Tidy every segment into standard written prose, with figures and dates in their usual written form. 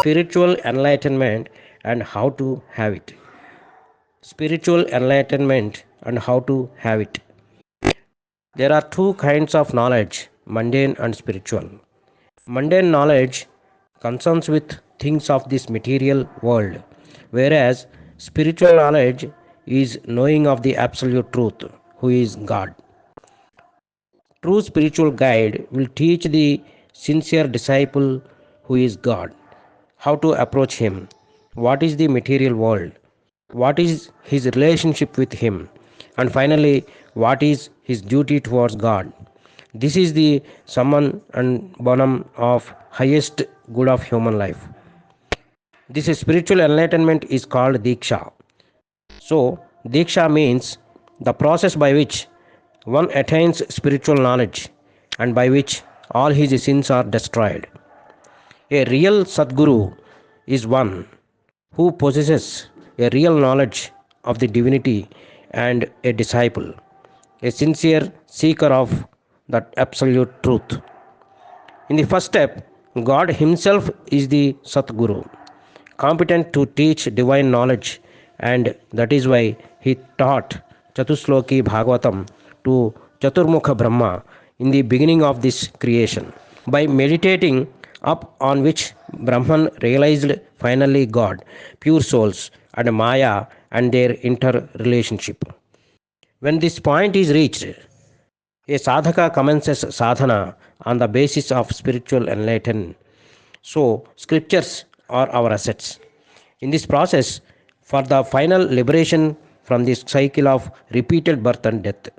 Spiritual enlightenment and how to have it. Spiritual enlightenment and how to have it. There are two kinds of knowledge, mundane and spiritual. Mundane knowledge concerns with things of this material world, whereas spiritual knowledge is knowing of the absolute truth, who is God. True spiritual guide will teach the sincere disciple who is God how to approach Him, what is the material world, what is his relationship with Him, and finally, what is his duty towards God. This is the summum and bonum of highest good of human life. This spiritual enlightenment is called Diksha. So, Diksha means the process by which one attains spiritual knowledge and by which all his sins are destroyed. A real Sadguru is one who possesses a real knowledge of the divinity and a disciple, a sincere seeker of that absolute truth. In the first step, God Himself is the Satguru, competent to teach divine knowledge, and that is why He taught Chatusloki Bhagavatam to Chaturmukha Brahma in the beginning of this creation. By meditating up on which Brahman realized finally God, pure souls, and Maya and their interrelationship. When this point is reached, a sadhaka commences sadhana on the basis of spiritual enlightenment. So, scriptures are our assets. In this process, for the final liberation from this cycle of repeated birth and death.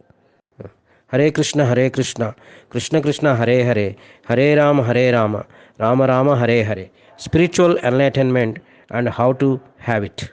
Hare Krishna, Krishna Krishna, Hare Rama, Rama Rama, Hare Hare. Spiritual enlightenment and how to have it.